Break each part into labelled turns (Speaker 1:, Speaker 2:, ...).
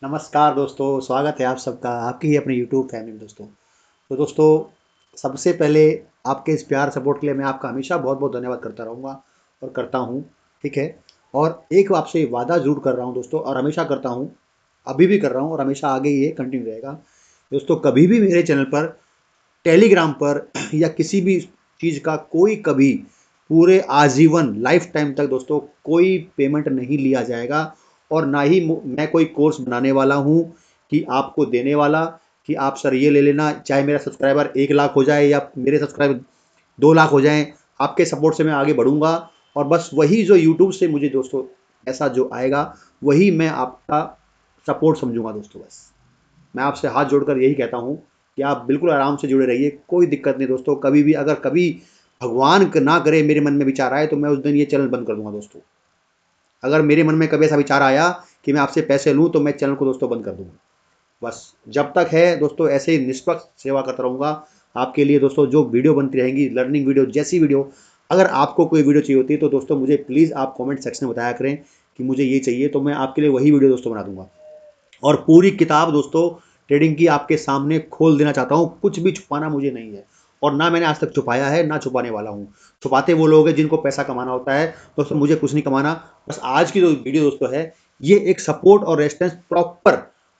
Speaker 1: नमस्कार दोस्तों, स्वागत है आप सबका आपकी ही अपने यूट्यूब फैमिली में दोस्तों। तो दोस्तों, सबसे पहले आपके इस प्यार सपोर्ट के लिए मैं आपका हमेशा बहुत-बहुत धन्यवाद करता रहूँगा और करता हूँ, ठीक है? और एक आपसे वादा ज़रूर कर रहा हूँ दोस्तों और हमेशा करता हूँ, अभी भी कर रहा हूँ और हमेशा आगे ये कंटिन्यू रहेगा। दोस्तों, कभी भी मेरे चैनल पर, टेलीग्राम पर या किसी भी चीज़ का कोई कभी पूरे आजीवन लाइफ टाइम तक दोस्तों कोई पेमेंट नहीं लिया जाएगा और ना ही मैं कोई कोर्स बनाने वाला हूँ कि आपको देने वाला कि आप सर ये ले लेना, चाहे मेरा सब्सक्राइबर 1 लाख हो जाए या मेरे सब्सक्राइबर 2 लाख हो जाएं, आपके सपोर्ट से मैं आगे बढ़ूंगा और बस वही जो यूट्यूब से मुझे दोस्तों ऐसा जो आएगा वही मैं आपका सपोर्ट समझूंगा दोस्तों। बस मैं आपसे हाथ जोड़कर यही कहता हूँ कि आप बिल्कुल आराम से जुड़े रहिए, कोई दिक्कत नहीं दोस्तों। कभी भी अगर कभी भगवान ना करे मेरे मन में विचार आए तो मैं उस दिन ये चैनल बंद कर दूंगा दोस्तों। अगर मेरे मन में कभी ऐसा विचार आया कि मैं आपसे पैसे लूँ तो मैं चैनल को दोस्तों बंद कर दूंगा। बस जब तक है दोस्तों ऐसे ही निष्पक्ष सेवा करता रहूँगा आपके लिए दोस्तों। जो वीडियो बनती रहेंगी लर्निंग वीडियो जैसी वीडियो, अगर आपको कोई वीडियो चाहिए होती है तो दोस्तों मुझे प्लीज़ आप कमेंट सेक्शन में बताया करें कि मुझे ये चाहिए, तो मैं आपके लिए वही वीडियो दोस्तों बना दूंगा। और पूरी किताब दोस्तों ट्रेडिंग की आपके सामने खोल देना चाहता हूँ, कुछ भी छुपाना मुझे नहीं है और ना मैंने आज तक छुपाया है ना छुपाने वाला हूँ। छुपाते वो लोग हैं जिनको पैसा कमाना होता है दोस्तों, मुझे कुछ नहीं कमाना। बस आज की जो वीडियो दोस्तों है ये एक सपोर्ट और रेजिस्टेंस प्रॉपर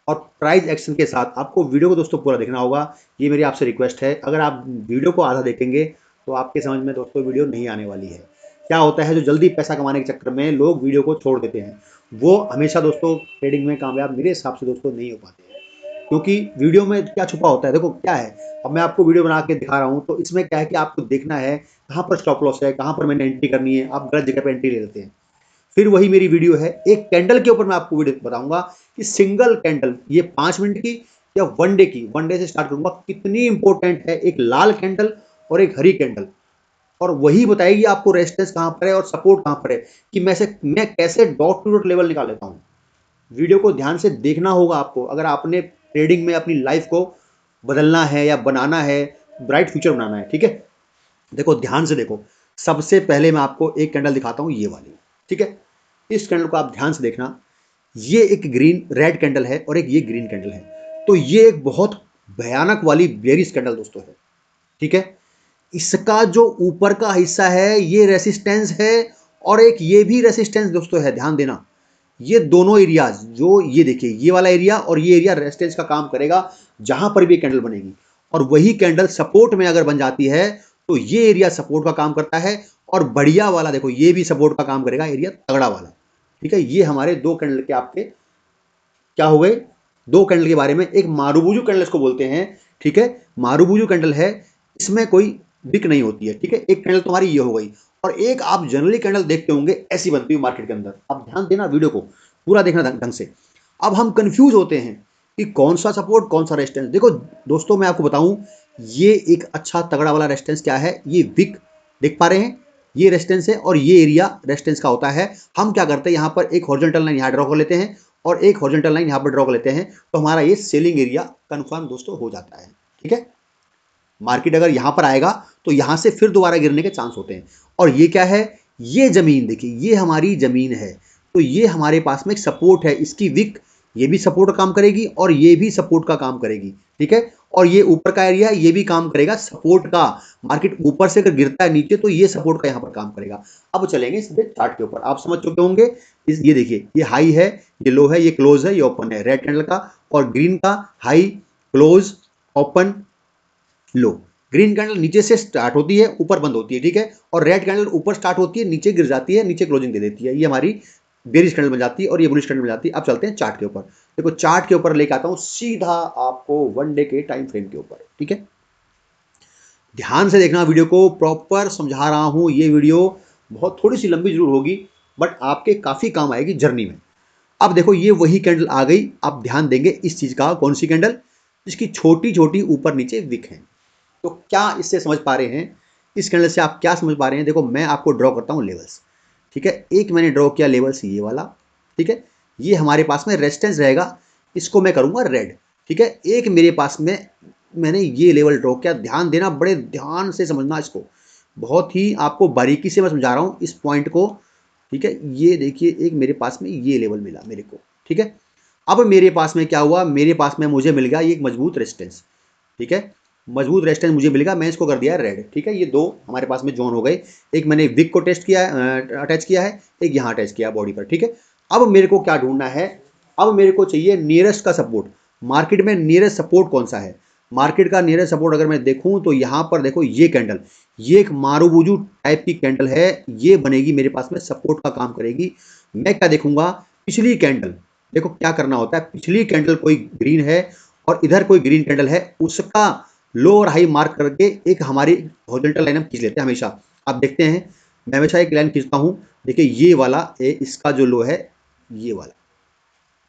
Speaker 1: और प्राइस एक्शन के साथ आपको वीडियो को दोस्तों पूरा देखना होगा। ये मेरी आपसे रिक्वेस्ट है, अगर आप वीडियो को आधा देखेंगे तो आपके समझ में दोस्तों वीडियो नहीं आने वाली है। क्या होता है जो जल्दी पैसा कमाने के चक्कर में लोग वीडियो को छोड़ देते हैं, वो हमेशा दोस्तों ट्रेडिंग में कामयाब मेरे हिसाब से दोस्तों नहीं हो पाते हैं। क्योंकि वीडियो में क्या छुपा होता है, देखो क्या है, अब मैं आपको वीडियो बना के दिखा रहा हूँ तो इसमें क्या है कि आपको देखना है कहाँ पर स्टॉप लॉस है, कहाँ पर मैंने एंट्री करनी है। आप गलत जगह पर एंट्री ले लेते हैं। फिर वही मेरी वीडियो है, एक कैंडल के ऊपर मैं आपको वीडियो बताऊंगा कि सिंगल कैंडल ये 5 मिनट की या वनडे की, वनडे से स्टार्ट करूंगा, कितनी इंपॉर्टेंट है एक लाल कैंडल और एक हरी कैंडल। और वही बताएगी आपको रेजिस्टेंस कहाँ पर है और सपोर्ट कहाँ पर है कि मैं कैसे डॉट टू डॉट लेवल निकाल लेता हूँ। वीडियो को ध्यान से देखना होगा आपको, अगर आपने ट्रेडिंग में अपनी लाइफ को बदलना है या बनाना है, ब्राइट फ्यूचर बनाना है, ठीक है? देखो ध्यान से देखो, सबसे पहले मैं आपको एक कैंडल दिखाता हूँ, ये वाली, ठीक है? इस कैंडल को आप ध्यान से देखना। ये एक ग्रीन रेड कैंडल है और एक ये ग्रीन कैंडल है। तो ये एक बहुत भयानक वाली बेरिश कैंडल दोस्तों है, ठीक है? इसका जो ऊपर का हिस्सा है ये रेसिस्टेंस है और एक ये भी रेसिस्टेंस दोस्तों है, ध्यान देना। ये दोनों एरियाज जो ये देखिए, ये वाला एरिया और ये एरिया रेजिस्टेंस का काम करेगा जहां पर भी कैंडल बनेगी। और वही कैंडल सपोर्ट में अगर बन जाती है तो ये एरिया सपोर्ट का काम करता है और बढ़िया वाला देखो ये भी सपोर्ट का काम करेगा, एरिया तगड़ा वाला, ठीक है? ये हमारे दो कैंडल के आपके क्या हो गए, दो कैंडल के बारे में। एक मारुबुजू कैंडल इसको बोलते हैं, ठीक है? मारुबुजू कैंडल है, इसमें कोई विक नहीं होती है, ठीक है? एक कैंडल तुम्हारी ये हो गई और एक आप जनरली कैंडल देखते होंगे ऐसी बनती है मार्केट के अंदर। अब ध्यान देना, वीडियो को पूरा देखना ढंग से। अब हम कंफ्यूज होते हैं कि कौन सा सपोर्ट कौन सा रेजिस्टेंस। देखो दोस्तों मैं आपको बताऊं, ये एक अच्छा तगड़ा वाला रेजिस्टेंस क्या है, ये विक देख पा रहे हैं, ये रेजिस्टेंस है और ये एरिया रेजिस्टेंस का होता है। हम क्या करते हैं, यहाँ पर एक हॉरिजॉन्टल लाइन यहाँ ड्रॉ कर लेते हैं और एक हॉरिजॉन्टल लाइन यहाँ पर ड्रॉ कर लेते हैं, तो हमारा ये सेलिंग एरिया कंफर्म दोस्तों हो जाता है, ठीक है? मार्केट अगर यहाँ पर आएगा तो यहाँ से फिर दोबारा गिरने के चांस होते हैं। और ये क्या है, ये जमीन देखिए, ये हमारी जमीन है, तो ये हमारे पास में एक सपोर्ट है, इसकी विक ये भी सपोर्ट का काम करेगी और ये भी सपोर्ट का काम करेगी, ठीक है? और ये ऊपर का एरिया है, ये भी काम करेगा सपोर्ट का। मार्केट ऊपर से अगर गिरता है नीचे तो ये सपोर्ट का यहाँ पर काम करेगा। अब चलेंगे सीधे चार्ट के ऊपर, आप समझ चुके होंगे। ये देखिए, ये हाई है, ये लो है, ये क्लोज है, ये ओपन है, रेड कैंडल का और ग्रीन का हाई क्लोज ओपन लो। ग्रीन कैंडल नीचे से स्टार्ट होती है ऊपर बंद होती है, ठीक है? और रेड कैंडल ऊपर स्टार्ट होती है नीचे गिर जाती है, नीचे क्लोजिंग दे देती है, ये हमारी बेरिश कैंडल बन जाती है और ये बुलिश कैंडल बन जाती है। अब चलते हैं चार्ट के ऊपर। देखो चार्ट के ऊपर लेके आता हूं सीधा आपको वन डे के टाइम फ्रेम के ऊपर, ठीक है? ध्यान से देखना, वीडियो को प्रॉपर समझा रहा हूं। ये वीडियो बहुत थोड़ी सी लंबी जरूर होगी बट आपके काफी काम आएगी जर्नी में। अब देखो ये वही कैंडल आ गई, आप ध्यान देंगे इस चीज का, कौन सी कैंडल, जिसकी छोटी छोटी ऊपर नीचे विक है। तो क्या इससे समझ पा रहे हैं, इस कैंडल से आप क्या समझ पा रहे हैं? देखो मैं आपको ड्रॉ करता हूं लेवल्स, ठीक है? एक मैंने ड्रॉ किया लेवल्स ये वाला, ठीक है? ये हमारे पास में रेजिस्टेंस रहेगा, इसको मैं करूंगा रेड, ठीक है? एक मेरे पास में मैंने ये लेवल ड्रॉ किया, ध्यान देना, बड़े ध्यान से समझना इसको, बहुत ही आपको बारीकी से मैं समझा रहा हूँ इस पॉइंट को, ठीक है? ये देखिए एक मेरे पास में ये लेवल मिला मेरे को, ठीक है? अब मेरे पास में क्या हुआ, मेरे पास में मुझे मिल गया ये एक मजबूत रेजिस्टेंस, ठीक है, मजबूत रेजिस्टेंस मुझे मिल गया, मैं इसको कर दिया रेड, ठीक है। ये दो हमारे पास में जोन हो गए, एक मैंने विक को टेस्ट किया है, अटैच किया है, एक यहाँ अटैच किया बॉडी पर, ठीक है। अब मेरे को क्या ढूंढना है, अब मेरे को चाहिए नियरेस्ट का सपोर्ट। मार्केट में नियरेस्ट सपोर्ट कौन सा है, मार्केट का नियरेस्ट सपोर्ट अगर मैं देखूं तो यहाँ पर देखो ये कैंडल, ये एक मारूबुजू टाइप की कैंडल है, ये बनेगी मेरे पास में सपोर्ट का काम करेगी। मैं क्या देखूंगा, पिछली कैंडल, देखो क्या करना होता है, पिछली कैंडल कोई ग्रीन है और इधर कोई ग्रीन कैंडल है, उसका लो और हाई मार्क करके एक हमारी हॉरिजॉन्टल लाइन हम खींच लेते हैं हमेशा। आप देखते हैं मैं हमेशा एक लाइन खींचता हूं, देखिए ये वाला इसका जो लो है ये वाला,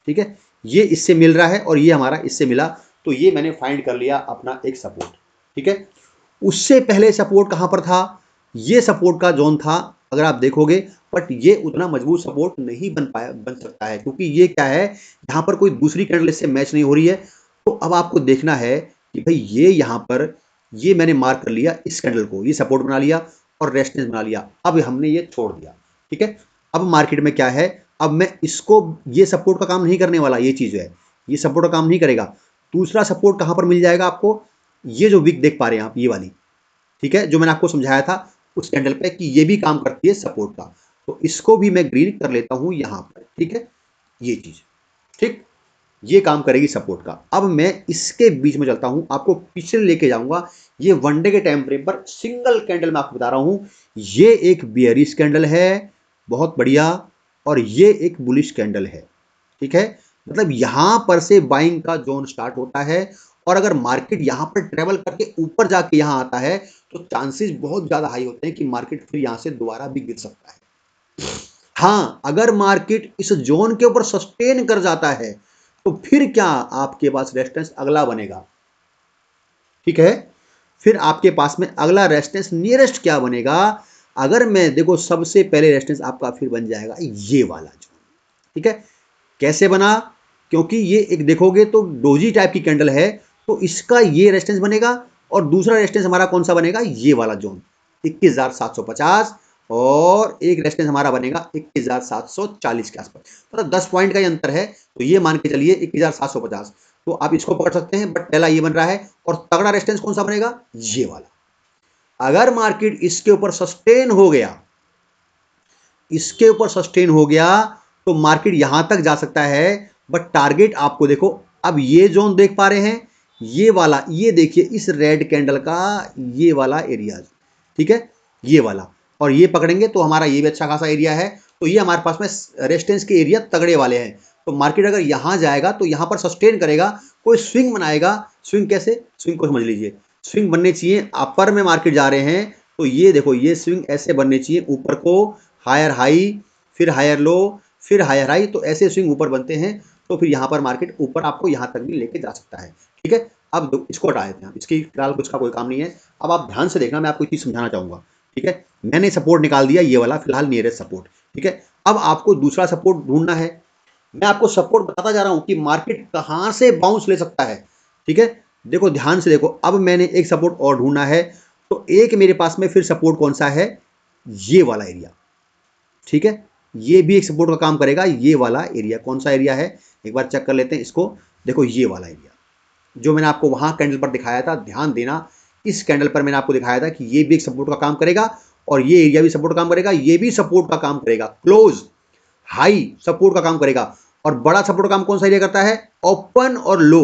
Speaker 1: ठीक है, ये इससे मिल रहा है और ये हमारा इससे मिला, तो ये मैंने फाइंड कर लिया अपना एक सपोर्ट, ठीक है। उससे पहले सपोर्ट कहां पर था, ये सपोर्ट का जोन था अगर आप देखोगे, बट ये उतना मजबूत सपोर्ट नहीं बन सकता है, क्योंकि ये क्या है, यहाँ पर कोई दूसरी कैंडल इससे मैच नहीं हो रही है। तो अब आपको देखना है कि भाई ये यहाँ पर, ये मैंने मार्क कर लिया इस कैंडल को, ये सपोर्ट बना लिया और रेजिस्टेंस बना लिया, अब हमने ये छोड़ दिया, ठीक है। अब मार्केट में क्या है, अब मैं इसको, ये सपोर्ट का काम नहीं करने वाला, ये चीज है, ये सपोर्ट का काम नहीं करेगा। दूसरा सपोर्ट कहां पर मिल जाएगा आपको, ये जो विक देख पा रहे हैं आप, ये वाली, ठीक है, जो मैंने आपको समझाया था उस कैंडल पे कि ये भी काम करती है सपोर्ट का, तो इसको भी मैं ग्रीन कर लेता हूं यहां पर, ठीक है, ये चीज, ठीक, ये काम करेगी सपोर्ट का। अब मैं इसके बीच में चलता हूं, आपको पीछे लेके जाऊंगा, ये वनडे के टाइम फ्रेम पर सिंगल कैंडल मैं आपको बता रहा हूं, ये एक बियरिश कैंडल है, बहुत बढ़िया, और ये एक बुलिश कैंडल है, ठीक है। मतलब यहां पर से बाइंग का जोन स्टार्ट होता है, और अगर मार्केट यहां पर ट्रेवल करके ऊपर जाके यहां आता है तो चांसेस बहुत ज्यादा हाई होते हैं कि मार्केट फिर यहां से दोबारा भी गिर सकता है। हाँ, अगर मार्केट इस जोन के ऊपर सस्टेन कर जाता है तो फिर क्या आपके पास रेजिस्टेंस अगला बनेगा, ठीक है। फिर आपके पास में अगला रेजिस्टेंस नियरेस्ट क्या बनेगा, अगर मैं देखो सबसे पहले रेजिस्टेंस आपका फिर बन जाएगा ये वाला जोन, ठीक है। कैसे बना, क्योंकि ये एक देखोगे तो डोजी टाइप की कैंडल है, तो इसका ये रेजिस्टेंस बनेगा, और दूसरा रेजिस्टेंस हमारा कौन सा बनेगा, ये वाला जोन 21,750, और एक रेजिस्टेंस हमारा बनेगा 21,740 के आसपास, मतलब 10 पॉइंट का ही अंतर है, तो ये मान के चलिए 21,750, तो आप इसको पकड़ सकते हैं, बट पहला ये बन रहा है, और तगड़ा रेजिस्टेंस कौन सा बनेगा, ये वाला। अगर मार्केट इसके ऊपर सस्टेन हो गया, इसके ऊपर सस्टेन हो गया, तो मार्केट यहां तक जा सकता है, बट टारगेट आपको देखो, अब ये जोन देख पा रहे हैं, ये वाला, ये देखिए इस रेड कैंडल का ये वाला एरिया, ठीक है, ये वाला, और ये पकड़ेंगे तो हमारा ये भी अच्छा खासा एरिया है, तो ये हमारे पास में रेजिस्टेंस के एरिया तगड़े वाले हैं। तो मार्केट अगर यहां जाएगा तो यहां पर सस्टेन करेगा, कोई स्विंग बनाएगा, स्विंग कैसे, स्विंग को समझ लीजिए, स्विंग बनने चाहिए अपर में मार्केट जा रहे हैं, तो ये देखो ये स्विंग ऐसे बनने चाहिए, ऊपर को हायर हाई, फिर हायर लो, फिर हायर हाई, तो ऐसे स्विंग ऊपर बनते हैं, तो फिर यहाँ पर मार्केट ऊपर आपको यहाँ तक भी लेके जा सकता है, ठीक है। अब इसको हटा देते हैं, इसकी फिलहाल कुछ का कोई काम नहीं है। अब आप ध्यान से देखना, मैं आपको एक चीज समझाना चाहूंगा, ठीक है। मैंने सपोर्ट निकाल दिया ये वाला, फिलहाल नियरेस्ट सपोर्ट, ठीक है। अब आपको दूसरा सपोर्ट ढूंढना है, मैं आपको सपोर्ट बताता जा रहा हूं कि मार्केट कहां से बाउंस ले सकता है, ठीक है। देखो ध्यान से देखो, अब मैंने एक सपोर्ट और ढूंढना है, तो एक मेरे पास में फिर सपोर्ट कौन सा है, ये वाला एरिया, ठीक है, ये भी एक सपोर्ट का काम करेगा, ये वाला एरिया कौन सा एरिया है, एक बार चेक कर लेते हैं इसको, देखो ये वाला एरिया जो मैंने आपको वहां कैंडल पर दिखाया था, ध्यान देना, इस कैंडल पर मैंने आपको दिखाया था कि ये भी एक सपोर्ट का काम करेगा, और ये एरिया भी सपोर्ट का काम करेगा, ये भी सपोर्ट का काम करेगा, क्लोज हाई सपोर्ट का काम करेगा। और बड़ा सपोर्ट का काम कौन सा एरिया करता है, ओपन और लो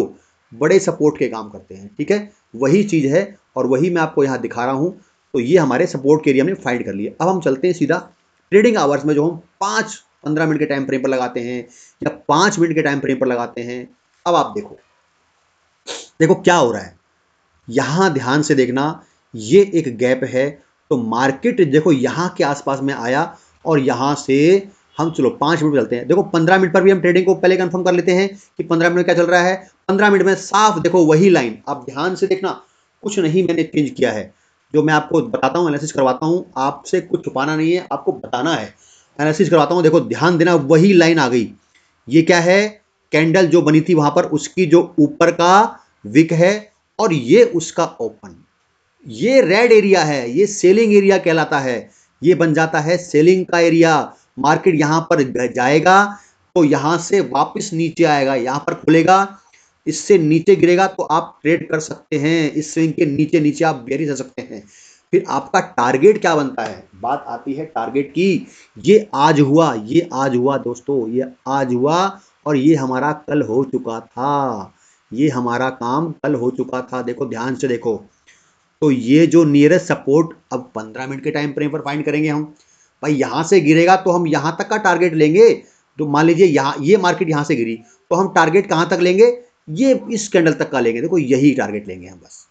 Speaker 1: बड़े सपोर्ट के काम करते हैं, ठीक है, वही चीज है, और वही मैं आपको यहां दिखा रहा हूं। तो ये हमारे सपोर्ट के एरिया हमने फाइंड कर लिया। अब हम चलते हैं सीधा ट्रेडिंग आवर्स में, जो हम 5-15 मिनट के टाइम फ्रेम पर लगाते हैं या 5 मिनट के टाइम फ्रेम पर लगाते हैं। अब आप देखो, देखो क्या हो रहा है, यहां ध्यान से देखना, ये एक गैप है, तो मार्केट देखो यहां के आसपास में आया, और यहां से हम चलो 5 मिनट चलते हैं, देखो 15 मिनट पर भी हम ट्रेडिंग को पहले कंफर्म कर लेते हैं कि 15 मिनट क्या चल रहा है। 15 मिनट में साफ देखो वही लाइन, आप ध्यान से देखना, कुछ नहीं मैंने चेंज किया है, जो मैं आपको बताता हूं, एनालिसिस करवाता हूं, आपसे कुछ छुपाना नहीं है, आपको बताना है, एनालिसिस करवाता हूं, देखो ध्यान देना, वही लाइन आ गई, ये क्या है, कैंडल जो बनी थी वहां पर उसकी जो ऊपर का विक है, और ये उसका ओपन, ये रेड एरिया है, ये सेलिंग एरिया कहलाता है, ये बन जाता है सेलिंग का एरिया। मार्केट यहां पर जाएगा, तो यहां से वापस नीचे आएगा, यहां पर खुलेगा, इससे नीचे गिरेगा तो आप ट्रेड कर सकते हैं, इस स्विंग के नीचे नीचे आप बेरिश कर सकते हैं। फिर आपका टारगेट क्या बनता है, बात आती है टारगेट की। ये आज हुआ, ये आज हुआ दोस्तों, ये आज हुआ और ये हमारा कल हो चुका था, ये हमारा काम कल हो चुका था। देखो ध्यान से देखो, तो ये जो नियरेस्ट सपोर्ट अब 15 मिनट के टाइम फ्रेम पर फाइंड करेंगे हम। भाई यहां से गिरेगा तो हम यहां तक का टारगेट लेंगे। तो मान लीजिए यहाँ ये मार्केट यहां से गिरी तो हम टारगेट कहां तक लेंगे, ये इस कैंडल तक का लेंगे। देखो यही टारगेट लेंगे हम बस,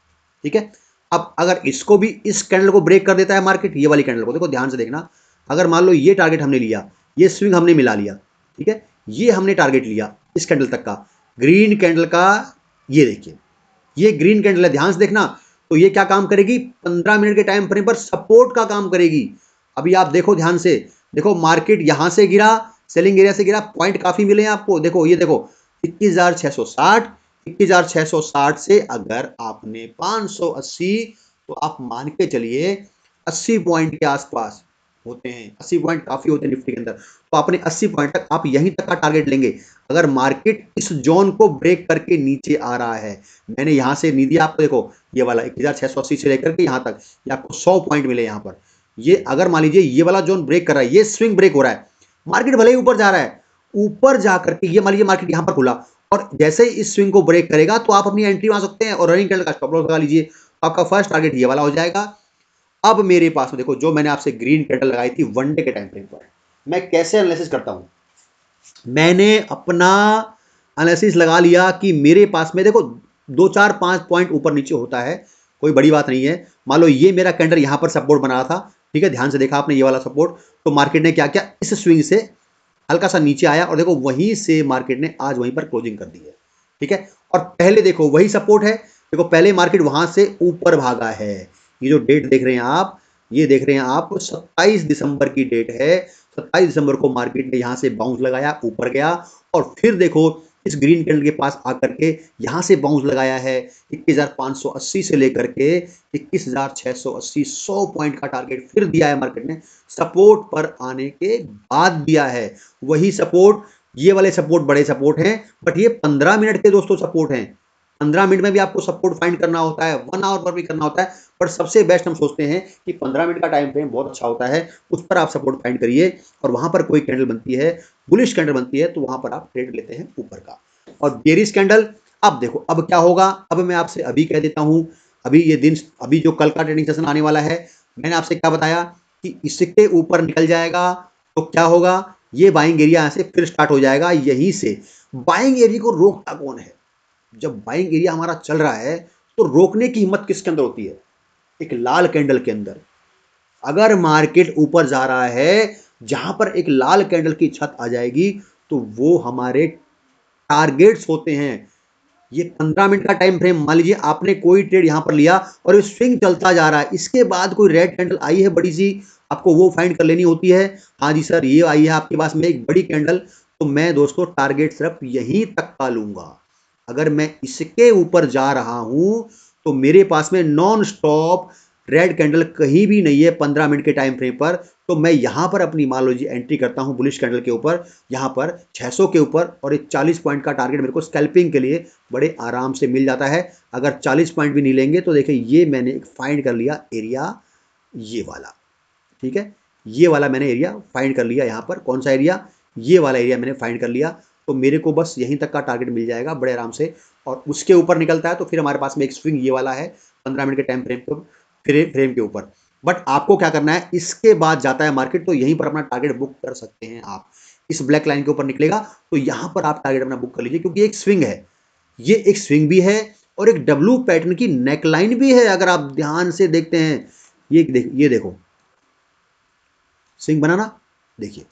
Speaker 1: ठीक है। अब अगर इसको भी, इस कैंडल को ब्रेक कर देता है मार्केट, ये वाली कैंडल को, देखो ध्यान से देखना, अगर मान लो ये टारगेट हमने लिया, ये स्विंग हमने मिला लिया, ठीक है, ये हमने टारगेट लिया इस कैंडल तक का, ग्रीन कैंडल का, ये देखिए ये ग्रीन कैंडल है, ध्यान से देखना। तो ये क्या काम करेगी, 15 मिनट के टाइम फ्रेम पर सपोर्ट का काम करेगी। अभी आप देखो ध्यान से, देखो मार्केट यहां से गिरा, सेलिंग एरिया से गिरा, पॉइंट काफी मिले हैं आपको। देखो ये देखो 21,660, 21,660 से अगर आपने 580, तो आप मान के चलिए 80 पॉइंट के आसपास होते हैं, 80 पॉइंट काफी होते हैं निफ्टी के अंदर। तो आपने 80 पॉइंट तक, आप यहीं तक का टारगेट लेंगे। अगर मार्केट इस जोन को ब्रेक करके नीचे आ रहा है, मैंने यहां से नहीं दिया आपको, देखो ये वाला 1680 से लेकर के यहां तक, ये आपको 100 पॉइंट मिले यहां पर। ये अगर मान लीजिए ये वाला जोन ब्रेक कर रहा है, ये स्विंग ब्रेक हो रहा है, मार्केट भले ही ऊपर जा रहा है, ऊपर जाकर के ये मान लीजिए मार्केट यहां पर खुला और जैसे ही इस स्विंग को ब्रेक करेगा तो आप अपनी एंट्री मार सकते हैं और रनिंग कैंडल का स्टॉप लॉस लगा लीजिए। आपका फर्स्ट टारगेट ये वाला हो जाएगा। अब मेरे पास में देखो, जो मैंने आपसे ग्रीन कैंडल लगाई थी वनडे के टाइम फ्रेम पर, मैं कैसे एनालिसिस करता हूं। मैंने अपना एनालिसिस लगा लिया कि मेरे पास में देखो 2 4 5 पॉइंट ऊपर नीचे होता है, कोई बड़ी बात नहीं है। मान लो ये मेरा कैंडल यहां पर सपोर्ट बना रहा था, ठीक है, ध्यान से देखा आपने ये वाला सपोर्ट, तो मार्केट ने क्या किया, इस स्विंग से हल्का सा नीचे आया और देखो वहीं से मार्केट ने आज वहीं पर क्लोजिंग कर दी है, ठीक है। और पहले देखो वही सपोर्ट है, देखो पहले मार्केट वहां से ऊपर भागा है। ये जो डेट देख रहे हैं आप, ये देख रहे हैं आप 27 दिसंबर की डेट है। 27 दिसंबर को मार्केट ने यहां से बाउंस लगाया, ऊपर गया और फिर देखो इस ग्रीन कैंडल के पास आकर के यहां से बाउंस लगाया है। 21,580 से लेकर के 21,680, 100 पॉइंट का टारगेट फिर दिया है मार्केट ने, सपोर्ट पर आने के बाद दिया है। वही सपोर्ट, ये वाले सपोर्ट बड़े सपोर्ट हैं, बट ये 15 मिनट के दोस्तों सपोर्ट हैं। 15 मिनट में भी आपको सपोर्ट फाइंड करना होता है, 1 आवर पर भी करना होता है, पर सबसे बेस्ट हम सोचते हैं कि 15 मिनट का टाइम फ्रेम बहुत अच्छा होता है, उस पर आप सपोर्ट फाइंड करिए और वहां पर कोई कैंडल बनती है, बुलिश कैंडल बनती है, तो वहां पर आप ट्रेड लेते हैं ऊपर का। और बेरिश कैंडल, अब देखो अब क्या होगा, अब मैं आपसे अभी कह देता हूं, अभी ये दिन, अभी जो कल का ट्रेडिंग सेशन आने वाला है, मैंने आपसे क्या बताया कि इसके ऊपर निकल जाएगा तो क्या होगा, ये बाइंग एरिया यहां से फिर स्टार्ट हो जाएगा। यहीं से बाइंग एरिया को रोकता कौन है, जब बाइंग एरिया हमारा चल रहा है तो रोकने की हिम्मत किसके अंदर होती है, एक लाल कैंडल के अंदर। अगर मार्केट ऊपर जा रहा है, जहां पर एक लाल कैंडल की छत आ जाएगी, तो वो हमारे टारगेट्स होते हैं। ये 15 मिनट का टाइम फ्रेम, मान लीजिए आपने कोई ट्रेड यहां पर लिया और ये स्विंग चलता जा रहा है, इसके बाद कोई रेड कैंडल आई है बड़ी सी, आपको वो फाइंड कर लेनी होती है। हाँ जी सर, ये आई है आपके पास में एक बड़ी कैंडल, तो मैं दोस्तों टारगेट सिर्फ यहीं तक का लूंगा। अगर मैं इसके ऊपर जा रहा हूं तो मेरे पास में नॉन स्टॉप रेड कैंडल कहीं भी नहीं है 15 मिनट के टाइम फ्रेम पर, तो मैं यहां पर अपनी मान लो जी एंट्री करता हूं बुलिश कैंडल के ऊपर, यहां पर 600 के ऊपर, और एक 40 पॉइंट का टारगेट मेरे को स्कैल्पिंग के लिए बड़े आराम से मिल जाता है। अगर 40 पॉइंट भी नहीं लेंगे तो देखिए ये मैंने एक फाइंड कर लिया एरिया, ये वाला, ठीक है, ये वाला मैंने एरिया फाइंड कर लिया। यहाँ पर कौन सा एरिया, ये वाला एरिया मैंने फाइंड कर लिया, तो मेरे को बस यहीं तक का टारगेट मिल जाएगा बड़े आराम से। और उसके ऊपर निकलता है तो फिर हमारे पास में एक स्विंग ये वाला है 15 मिनट के टाइम फ्रेम के ऊपर। बट आपको क्या करना है, इसके बाद जाता है मार्केट तो यहीं पर अपना टारगेट बुक कर सकते हैं आप। इस ब्लैक लाइन के ऊपर निकलेगा तो यहां पर आप टारगेट अपना बुक कर लीजिए, क्योंकि एक स्विंग है, ये एक स्विंग भी है और एक डब्लू पैटर्न की नेकलाइन भी है। अगर आप ध्यान से देखते हैं, ये देखो स्विंग बनाना, देखिए।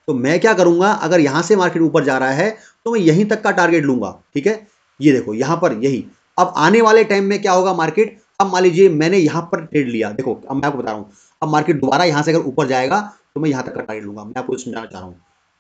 Speaker 1: तो मैं क्या करूंगा, अगर यहां से मार्केट ऊपर जा रहा है तो मैं यहीं तक का टारगेट लूंगा, ठीक है। ये देखो यहां पर यही, अब आने वाले टाइम में क्या होगा मार्केट, अब मान लीजिए मैंने यहां पर ट्रेड लिया, देखो अब मैं आपको बता रहा हूं, अब मार्केट दोबारा यहां से अगर ऊपर जाएगा तो मैं यहां तक का टारगेट लूंगा। मैं आपको समझाना चाह रहा हूं,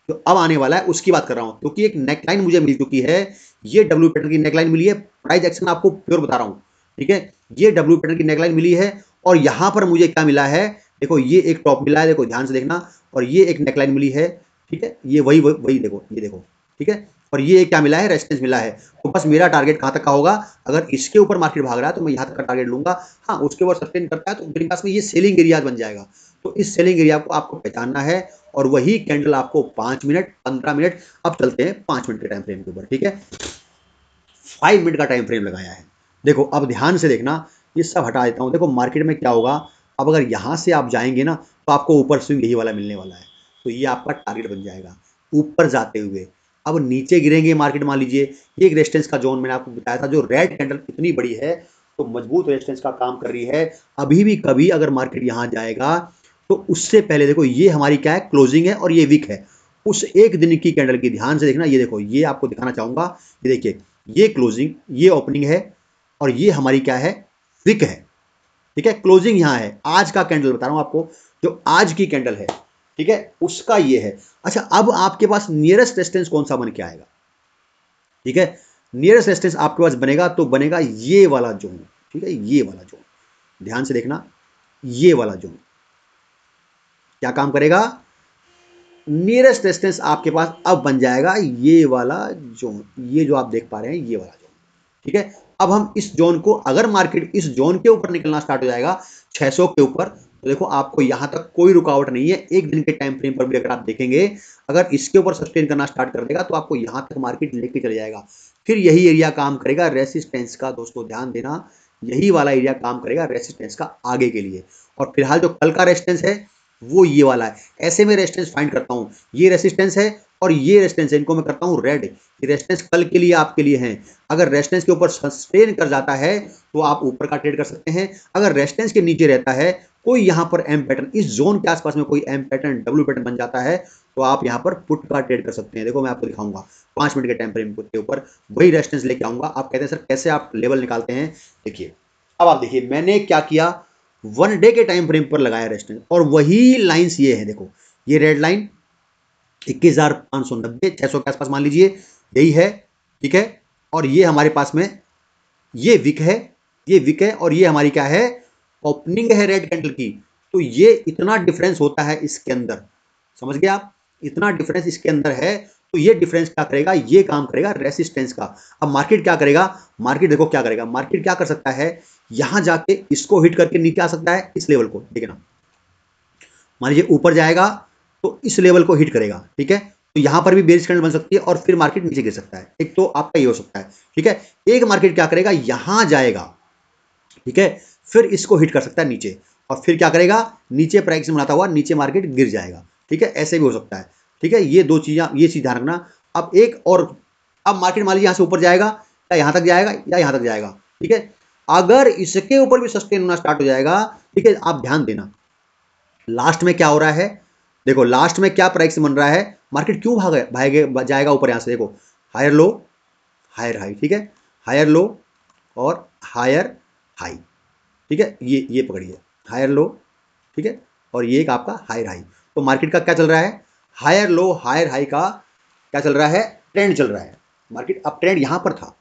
Speaker 1: तो अब आने वाला है उसकी बात कर रहा हूं, क्योंकि एक नेकलाइन मुझे मिल चुकी है, ये डब्ल्यू पैटर्न की नेकलाइन मिली है। प्राइस एक्शन आपको प्योर बता रहा हूं, ठीक है, ये डब्ल्यू पैटर्न की नेकलाइन मिली है और यहां पर मुझे क्या मिला है, देखो ये एक टॉप मिला है, देखो ध्यान से देखना, और ये एक नेकलाइन मिली है, ठीक है, ये वही वही देखो, ये देखो, ठीक है, और ये क्या मिला है, रेजिस्टेंस मिला है। तो बस मेरा टारगेट कहाँ तक का होगा, अगर इसके ऊपर मार्केट भाग रहा है तो मैं यहाँ तक का टारगेट लूंगा। हाँ, उसके ऊपर सस्टेन करता है तो मेरे पास में ये सेलिंग एरिया बन जाएगा। तो इस सेलिंग एरिया को आपको पहचानना है, और वही कैंडल आपको 5 मिनट, 15 मिनट, अब चलते हैं 5 मिनट के टाइम फ्रेम के ऊपर, ठीक है। 5 मिनट का टाइम फ्रेम लगाया है। देखो अब ध्यान से देखना, ये सब हटा देता हूँ। देखो मार्केट में क्या होगा, अब अगर यहाँ से आप जाएंगे ना तो आपको ऊपर स्विंग यही वाला मिलने वाला है, तो ये आपका टारगेट बन जाएगा ऊपर जाते हुए। अब नीचे गिरेंगे मार्केट, मान लीजिए ये एक रेजिस्टेंस का जोन मैंने आपको बताया था, जो रेड कैंडल इतनी बड़ी है तो मजबूत रेजिस्टेंस का काम कर रही है। अभी भी कभी अगर मार्केट यहाँ जाएगा तो उससे पहले देखो ये हमारी क्या है, क्लोजिंग है और ये वीक है। उस एक दिन की कैंडल की ध्यान से देखना, ये देखो, ये आपको दिखाना चाहूंगा, ये देखिए, ये क्लोजिंग, ये ओपनिंग है, और ये हमारी क्या है, विक है, ठीक है। क्लोजिंग यहाँ है, आज का कैंडल बता रहा हूं आपको, जो आज की कैंडल है, ठीक है, उसका ये है। अच्छा, अब आपके पास नियरेस्ट रेजिस्टेंस कौन सा बन के आएगा, ठीक है। नियरेस्ट रेजिस्टेंस आपके पास बनेगा तो बनेगा ये वाला जोन, ठीक है, ये वाला जोन, ध्यान से देखना, ये वाला जोन क्या काम करेगा, नियरेस्ट रेजिस्टेंस आपके पास अब बन जाएगा ये वाला जोन, ये जो आप देख पा रहे हैं, ये वाला जोन, ठीक है। अब हम इस जोन को, अगर मार्केट इस जोन के ऊपर निकलना स्टार्ट हो जाएगा 600 के ऊपर, तो देखो आपको यहां तक कोई रुकावट नहीं है। एक दिन के टाइम फ्रेम पर भी अगर आप देखेंगे, अगर इसके ऊपर सस्टेन करना स्टार्ट कर देगा तो आपको यहां तक मार्केट लेके चले जाएगा। फिर यही एरिया काम करेगा रेसिस्टेंस का, दोस्तों ध्यान देना, यही वाला एरिया काम करेगा रेसिस्टेंस का आगे के लिए। और फिलहाल जो कल का रेजिस्टेंस है वो ये वाला है। ऐसे में रेजिस्टेंस फाइंड करता हूं, ये रेजिस्टेंस है और ये रेजिस्टेंस है, इनको मैं करता हूं रेड। ये रेजिस्टेंस कल के लिए आपके लिए हैं। अगर रेजिस्टेंस के ऊपर सस्टेन कर जाता है तो आप ऊपर का ट्रेड कर सकते हैं। अगर रेजिस्टेंस के नीचे रहता है, कोई यहाँ पर एम पैटर्न, इस जोन के आसपास में कोई एम पैटर्न, डब्ल्यू पैटर्न बन जाता है, तो आप यहाँ पर पुट का ट्रेड कर सकते हैं। देखो मैं आपको दिखाऊंगा 5 मिनट के टाइम फ्रेम के ऊपर वही रेजिस्टेंस लेके आऊंगा। आप कहते हैं सर कैसे आप लेवल निकालते हैं, देखिए, अब आप देखिए मैंने क्या किया, 1 डे के टाइम फ्रेम पर लगाया रेजिस्टेंस, और वही लाइंस ये है, देखो ये रेड लाइन 21,590, 600 के आसपास मान लीजिए, यही है, ठीक है। और ये हमारे पास में ये विक है, ये विक है, और ये हमारी क्या है, ओपनिंग है रेड कैंडल की। तो ये इतना डिफरेंस होता है इसके अंदर, समझ गए आप, इतना डिफरेंस इसके अंदर है। तो ये डिफरेंस क्या करेगा, ये काम करेगा रेसिस्टेंस का। अब मार्केट क्या करेगा, मार्केट देखो क्या करेगा, मार्केट क्या कर सकता है, यहां जाके इसको हिट करके नीचे आ सकता है, इस लेवल को देखना, मान लीजिए ऊपर जाएगा तो इस लेवल को हिट करेगा, ठीक है। तो यहां पर भी बेरिश कैंडल बन सकती है और फिर मार्केट नीचे गिर सकता है, एक तो आपका ये हो सकता है, ठीक है। एक मार्केट क्या करेगा, यहां जाएगा, ठीक है, फिर इसको हिट कर सकता है नीचे, और फिर क्या करेगा, नीचे प्राइस बनाता हुआ नीचे मार्केट गिर जाएगा, ठीक है, ऐसे भी हो सकता है, ठीक है। ये दो चीजें, ये चीज ध्यान रखना। अब एक और, अब मार्केट मान लीजिए यहां से ऊपर जाएगा, या यहां तक जाएगा, या यहां तक जाएगा, ठीक है। अगर इसके ऊपर भी सस्टेन होना स्टार्ट हो जाएगा, ठीक है, आप ध्यान देना लास्ट में क्या हो रहा है। देखो लास्ट में क्या प्राइस बन रहा है, मार्केट क्यों भागे जाएगा ऊपर, यहां से देखो, हायर लो, हायर हाई, ठीक है, हायर लो और हायर हाई, ठीक है, ये पकड़िए, हायर लो, ठीक है, और ये एक आपका हायर हाई। तो मार्केट का क्या चल रहा है, हायर लो हायर हाई का क्या चल रहा है, ट्रेंड चल रहा है। मार्केट अप ट्रेंड यहां पर था,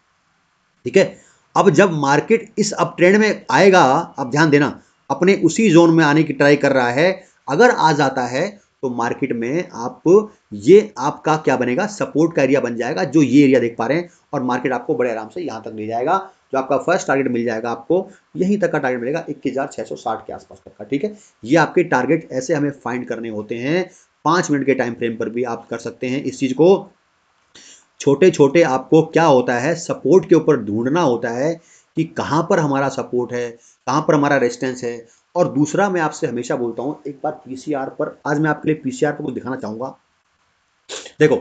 Speaker 1: ठीक है। अब जब मार्केट इस अप ट्रेंड में आएगा, अब ध्यान देना, अपने उसी जोन में आने की ट्राई कर रहा है, अगर आ जाता है तो मार्केट में आप, ये आपका क्या बनेगा, सपोर्ट का एरिया बन जाएगा, जो ये एरिया देख पा रहे हैं, और मार्केट आपको बड़े आराम से यहां तक ले जाएगा। जो आपका फर्स्ट टारगेट मिल जाएगा, आपको यहीं तक का टारगेट मिलेगा 21,660 के आसपास तक का, ठीक है। ये आपके टारगेट ऐसे हमें फाइंड करने होते हैं। 5 मिनट के टाइम फ्रेम पर भी आप कर सकते हैं इस चीज को। छोटे छोटे आपको क्या होता है, सपोर्ट के ऊपर ढूंढना होता है कि कहां पर हमारा सपोर्ट है, कहां पर हमारा रेजिस्टेंस है। और दूसरा मैं आपसे हमेशा बोलता हूं, एक बार पीसीआर पर, आज मैं आपके लिए पीसीआर पर कुछ दिखाना चाहूंगा। देखो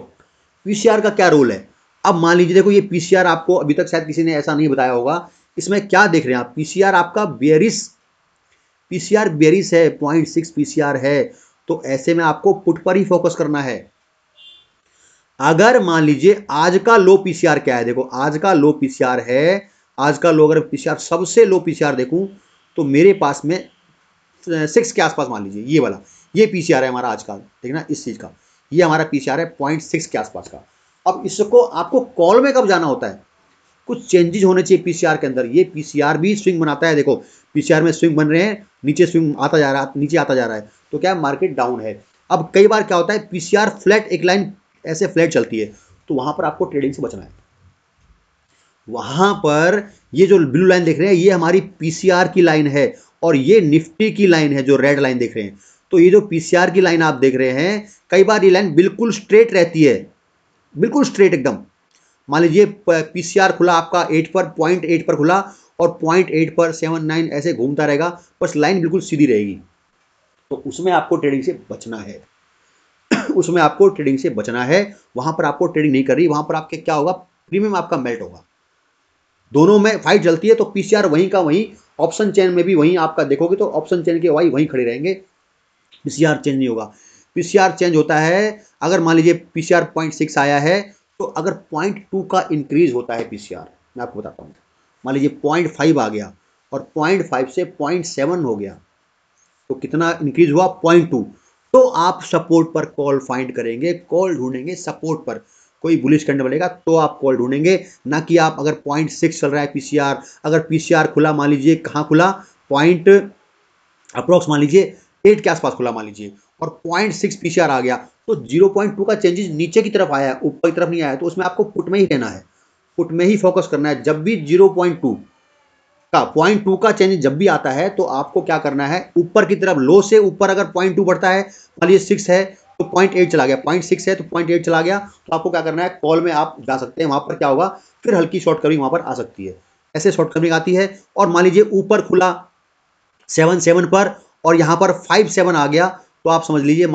Speaker 1: पीसीआर का क्या रोल है, अब मान लीजिए, देखो ये पीसीआर आपको अभी तक शायद किसी ने ऐसा नहीं बताया होगा। इसमें क्या देख रहे हैं आप, पीसीआर आपका बेरिस, पीसीआर बेरिस है, 0.6 पीसीआर है। तो ऐसे में आपको पुट पर ही फोकस करना है। अगर मान लीजिए आज का लो पीसीआर क्या है, देखो आज का लो पीसीआर है, आज का लो, अगर पीसीआर सबसे लो पीसीआर देखूं तो मेरे पास में 6 के आसपास, मान लीजिए ये वाला, ये पीसीआर है हमारा आज का, देखना इस चीज का, ये हमारा पीसीआर है 0.6 के आसपास का। अब इसको आपको कॉल में कब जाना होता है, कुछ चेंजेस होने चाहिए पीसीआर के अंदर। ये पीसीआर भी स्विंग बनाता है, देखो पीसीआर में स्विंग बन रहे हैं, नीचे स्विंग आता जा रहा है, नीचे आता जा रहा है, तो क्या मार्केट डाउन है। अब कई बार क्या होता है, पीसीआर फ्लैट, एक लाइन ऐसे फ्लैट चलती है, तो वहां पर आपको ट्रेडिंग से बचना है। वहां पर ये जो ब्लू लाइन देख रहे हैं, ये हमारी पीसीआर की लाइन है, और ये निफ्टी की लाइन है जो रेड लाइन देख रहे हैं। तो ये जो पीसीआर की लाइन आप देख रहे हैं, कई बार ये लाइन बिल्कुल स्ट्रेट रहती है, बिल्कुल स्ट्रेट एकदम। मान लीजिए पीसीआर खुला आपका 8 पर, 0.8 पर खुला, और 0.8 पर 7.9 ऐसे घूमता रहेगा, बस लाइन बिल्कुल सीधी रहेगी। तो उसमें आपको ट्रेडिंग से बचना है। उसमें आपको ट्रेडिंग से बचना है। वहां पर आपको ट्रेडिंग नहीं कर रही, वहां पर आपके क्या होगा, प्रीमियम आपका मेल्ट होगा। दोनों में फाइट चलती है, तो पीसीआर वहीं का वहीं, ऑप्शन चेन में भी वहीं आपका देखोगे तो ऑप्शन चेन के वहीं खड़े रहेंगे, पीसीआर चेंज नहीं होगा। पीसीआर चेंज होता है अगर मान लीजिए पीसीआर 0.6 आया है, तो अगर 0.2 का इंक्रीज होता है पीसीआर, मैं आपको बताता हूँ, मान लीजिए 0.5 आ गया और 0.5 से 0.7 हो गया, तो कितना इंक्रीज हुआ, 0.2। तो आप सपोर्ट पर कॉल फाइंड करेंगे, कॉल ढूंढेंगे सपोर्ट पर। कोई बुलिश कैंडल बनेगा तो आप कॉल ढूंढेंगे, ना कि आप अगर 0.6 चल रहा है पीसीआर, अगर पीसीआर खुला मान लीजिए कहाँ खुला, पॉइंट अप्रोक्स मान लीजिए 8 के आसपास खुला मान लीजिए, और 0.6 पीसीआर आ गया, तो 0.2 का चेंजेस नीचे की तरफ आया है, ऊपर की तरफ नहीं आया, तो उसमें आपको पुट में ही रहना है, पुट में ही फोकस करना है। जब भी 0.2 का 0.2 का चेंज जब भी आता है, तो आपको क्या करना है, ऊपर की तरफ, लो से ऊपर अगर 0.2 बढ़ता है, मान लीजिए 6 है तो 0.8 चला गया, 0.6 है तो 0.8 चला गया, तो आपको क्या करना है, कॉल में आप जा सकते हैं, वहां पर क्या होगा, फिर हल्की शॉर्ट कवरिंग वहां पर आ सकती है, ऐसे शॉर्ट कवरिंग आती है। और मान लीजिए ऊपर खुला 7 पर, और यहाँ पर 5-7 आ गया, तो आप समझ लीजिए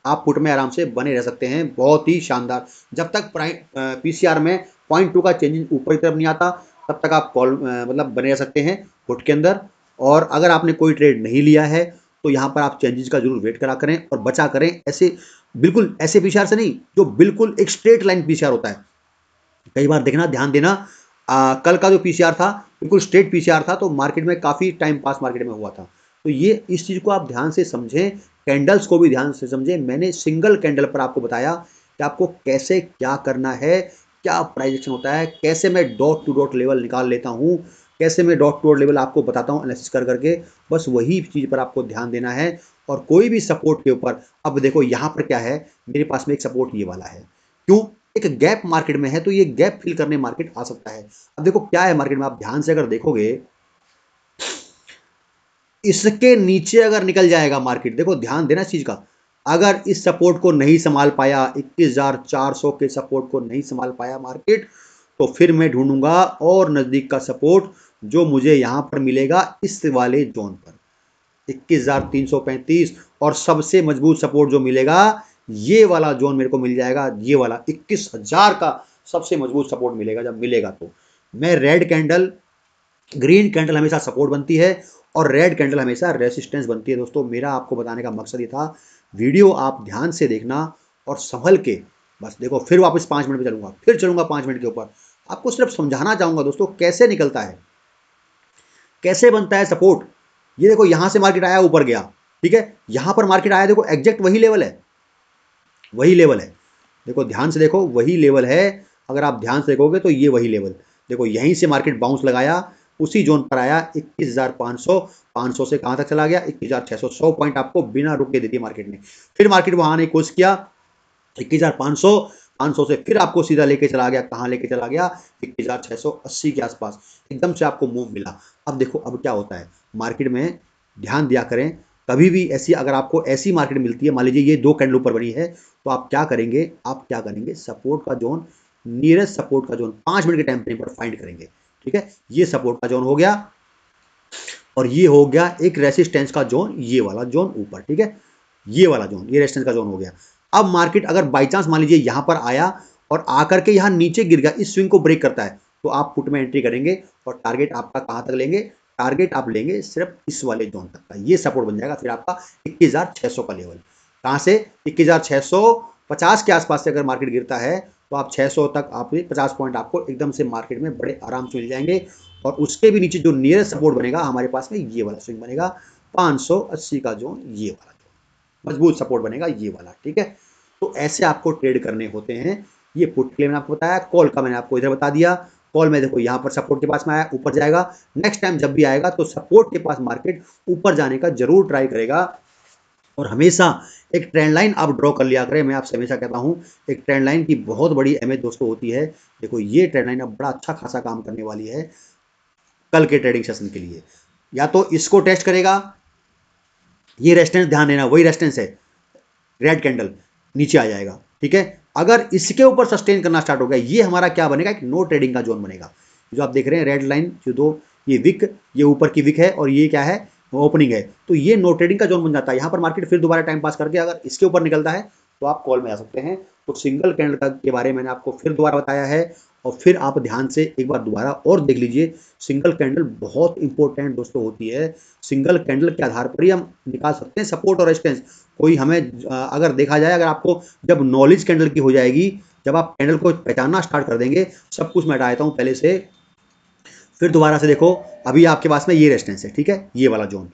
Speaker 1: आप पुट में आराम से बने रह सकते हैं, बहुत ही शानदार। जब तक पीसीआर में 0.2 का चेंज ऊपर की तरफ नहीं आता, तब तक आप कॉल मतलब बने रह सकते हैं पुट के अंदर। और अगर आपने कोई ट्रेड नहीं लिया है, तो यहाँ पर आप चेंजेस का जरूर वेट करा करें और बचा करें, ऐसे बिल्कुल ऐसे पीसीआर से नहीं जो बिल्कुल एक स्ट्रेट लाइन पीसीआर होता है। कई बार देखना, ध्यान देना, कल का जो पीसीआर था बिल्कुल स्ट्रेट पीसीआर था, तो मार्केट में काफ़ी टाइम पास मार्केट में हुआ था। तो ये इस चीज़ को आप ध्यान से समझें, कैंडल्स को भी ध्यान से समझें। मैंने सिंगल कैंडल पर आपको बताया कि आपको कैसे क्या करना है, क्या प्राइस एक्शन होता है, कैसे मैं डॉट टू डॉट लेवल निकाल लेता हूँ, कैसे मैं डॉट टू डॉट लेवल आपको बताता हूँ एनालिसिस कर करके। बस वही चीज़ पर आपको ध्यान देना है। और कोई भी सपोर्ट के ऊपर, अब देखो यहाँ पर क्या है, मेरे पास में एक सपोर्ट ये वाला है, क्यों, एक गैप मार्केट में है, तो ये गैप फिल करने मार्केट आ सकता है। अब देखो क्या है मार्केट में, आप ध्यान से अगर देखोगे, इसके नीचे अगर निकल जाएगा मार्केट, देखो ध्यान देना इस चीज का, अगर इस सपोर्ट को नहीं संभाल पाया, 21,400 के सपोर्ट को नहीं संभाल पाया मार्केट, तो फिर मैं ढूंढूंगा और नजदीक का सपोर्ट, जो मुझे यहां पर मिलेगा इस वाले जोन पर 21,335, और सबसे मजबूत सपोर्ट जो मिलेगा, ये वाला जोन मेरे को मिल जाएगा, ये वाला 21,000 का सबसे मजबूत सपोर्ट मिलेगा। जब मिलेगा तो मैं रेड कैंडल, ग्रीन कैंडल हमेशा सपोर्ट बनती है, और रेड कैंडल हमेशा रेसिस्टेंस बनती है। दोस्तों मेरा आपको बताने का मकसद ये था, वीडियो आप ध्यान से देखना और संभल के, बस देखो, फिर वापस 5 मिनट पे चलूंगा, फिर चलूंगा 5 मिनट के ऊपर, आपको सिर्फ समझाना चाहूंगा दोस्तों कैसे निकलता है, कैसे बनता है सपोर्ट। ये देखो यहां से मार्केट आया, ऊपर गया, ठीक है, यहां पर मार्केट आया, देखो एग्जैक्ट वही लेवल है, वही लेवल है, देखो ध्यान से देखो, वही लेवल है। अगर आप ध्यान से देखोगे तो ये वही लेवल, देखो यहीं से मार्केट बाउंस लगाया, उसी जोन पर आया 21,500, 500 से कहां तक चला गया, 21,600, 100 पॉइंट आपको बिना रुके दे दिए मार्केट ने। फिर मार्केट वहां आने की कोशिश किया, 21,500, 500 से फिर आपको सीधा लेके चला गया, कहां लेके चला गया, 21,680 के आसपास, एकदम से आपको मूव मिला। अब देखो अब क्या होता है मार्केट में, ध्यान दिया करें, कभी भी ऐसी अगर आपको ऐसी मार्केट मिलती है, मान लीजिए ये 2 कैंडल ऊपर बनी है, तो आप क्या करेंगे, आप क्या करेंगे, सपोर्ट का जोन, नियरेस्ट सपोर्ट का जोन 5 मिनट के टाइम फ्रेम पर फाइंड करेंगे, ठीक है, ये सपोर्ट का जोन हो गया, और ये हो गया एक रेसिस्टेंस का जोन, ये वाला जोन ऊपर, ठीक है, ये वाला जोन, ये रेजिस्टेंस का जोन हो गया। अब मार्केट अगर बाई चांस मान लीजिए यहां पर आया और आकर के यहां नीचे गिर गया, इस स्विंग को ब्रेक करता है, तो आप पुट में एंट्री करेंगे, और टारगेट आपका कहां तक लेंगे, टारगेट आप लेंगे सिर्फ इस वाले जोन तक का, ये सपोर्ट बन जाएगा फिर आपका 21,600 का लेवल। कहां से, 21,650 के आसपास से अगर मार्केट गिरता है, तो आप 600 तक, आप 50 पॉइंट आपको एकदम से मार्केट में बड़े आराम से मिल जाएंगे। और उसके भी नीचे जो नियरेस्ट सपोर्ट बनेगा हमारे पास में, ये वाला स्विंग बनेगा 580 का जोन, ये वाला मजबूत सपोर्ट बनेगा, ये वाला, ठीक है। तो ऐसे आपको ट्रेड करने होते हैं। ये पुट के लिए मैंने आपको बताया, कॉल का मैंने आपको इधर बता दिया। कॉल में देखो यहाँ पर सपोर्ट के पास में आया, ऊपर जाएगा, नेक्स्ट टाइम जब भी आएगा तो सपोर्ट के पास मार्केट ऊपर जाने का जरूर ट्राई करेगा, और हमेशा एक ट्रेंड लाइन आप ड्रॉ कर लिया करें। मैं आपसे हमेशा कहता हूँ एक ट्रेंड लाइन की बहुत बड़ी अहमियत दोस्तों होती है। देखो ये ट्रेंड लाइन अब बड़ा अच्छा खासा काम करने वाली है कल के ट्रेडिंग सेशन के लिए। या तो इसको टेस्ट करेगा, ये रेजिस्टेंस ध्यान देना वही रेजिस्टेंस है, रेड कैंडल नीचे आ जाएगा, ठीक है। अगर इसके ऊपर सस्टेन करना स्टार्ट हो गया, ये हमारा क्या बनेगा, एक नो ट्रेडिंग का जोन बनेगा। जो आप देख रहे हैं रेड लाइन, जो दो ये विक, ये ऊपर की विक है और ये क्या है, ओपनिंग है, तो ये नो ट्रेडिंग का जोन बन जाता है। यहाँ पर मार्केट फिर दोबारा टाइम पास करके अगर इसके ऊपर निकलता है तो आप कॉल में आ सकते हैं। तो सिंगल कैंडल के बारे में मैंने आपको फिर दोबारा बताया है, और फिर आप ध्यान से एक बार दोबारा और देख लीजिए। सिंगल कैंडल बहुत इंपॉर्टेंट दोस्तों होती है। सिंगल कैंडल के आधार पर ही हम निकाल सकते हैं सपोर्ट और रेजिस्टेंस। कोई हमें अगर देखा जाए, अगर आपको जब नॉलेज कैंडल की हो जाएगी, जब आप कैंडल को पहचानना स्टार्ट कर देंगे, सब कुछ मैं हटा देता हूँ पहले से, फिर दोबारा से देखो। अभी आपके पास में ये रेजिस्टेंस है, ठीक है, ये वाला जोन,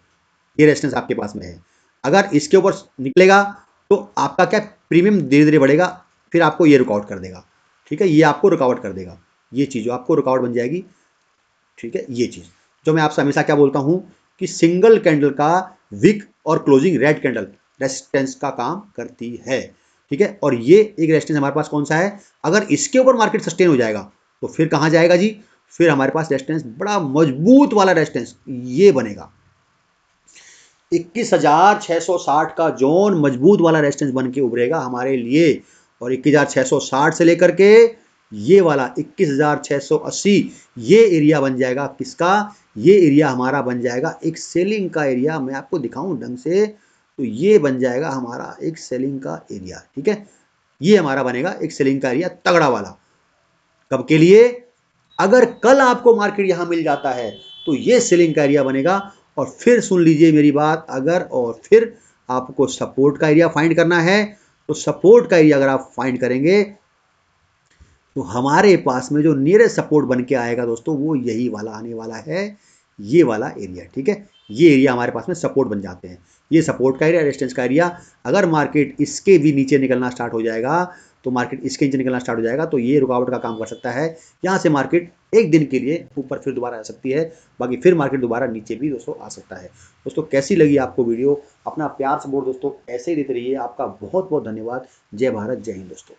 Speaker 1: ये रेजिस्टेंस आपके पास में है। अगर इसके ऊपर निकलेगा तो आपका क्या प्रीमियम धीरे धीरे बढ़ेगा, फिर आपको ये रुकआउट कर देगा, ठीक है, ये आपको रुकावट कर देगा, ये चीज़ जो आपको रुकावट बन जाएगी, ठीक है। ये चीज़ जो मैं आपसे हमेशा क्या बोलता हूँ कि सिंगल कैंडल का विक और क्लोजिंग रेड कैंडल रेजिस्टेंस का काम करती है, ठीक है। और ये एक रेजिस्टेंस हमारे पास कौन सा है, अगर इसके ऊपर मार्केट सस्टेन हो जाएगा तो फिर कहाँ जाएगा जी, फिर हमारे पास रेजिस्टेंस बड़ा मजबूत वाला रेजिस्टेंस ये बनेगा। 21,660 का जोन मजबूत वाला रेजिस्टेंस बन के उभरेगा हमारे लिए। और 21,660 से लेकर के ये वाला 21,680 ये एरिया बन जाएगा किसका, ये एरिया हमारा बन जाएगा एक सेलिंग का एरिया। मैं आपको दिखाऊं ढंग से, तो ये बन जाएगा हमारा एक सेलिंग का एरिया, ठीक है। ये हमारा बनेगा एक सेलिंग का एरिया तगड़ा वाला। कब के लिए, अगर कल आपको मार्केट यहां मिल जाता है तो ये सेलिंग का एरिया बनेगा। और फिर सुन लीजिए मेरी बात, अगर और फिर आपको सपोर्ट का एरिया फाइंड करना है, तो सपोर्ट का एरिया अगर आप फाइंड करेंगे तो हमारे पास में जो नियरेस्ट सपोर्ट बन के आएगा दोस्तों, वो यही वाला आने वाला है, ये वाला एरिया, ठीक है। ये एरिया हमारे पास में सपोर्ट बन जाते हैं, ये सपोर्ट का एरिया, रेजिस्टेंस का एरिया। अगर मार्केट इसके भी नीचे निकलना स्टार्ट हो जाएगा, तो मार्केट इसके नीचे निकलना स्टार्ट हो जाएगा, तो ये रुकावट का काम कर सकता है। यहाँ से मार्केट एक दिन के लिए ऊपर फिर दोबारा आ सकती है, बाकी फिर मार्केट दोबारा नीचे भी दोस्तों आ सकता है। दोस्तों कैसी लगी आपको वीडियो, अपना प्यार सपोर्ट दोस्तों ऐसे ही देते रहिए। आपका बहुत बहुत धन्यवाद। जय भारत, जय हिंद दोस्तों।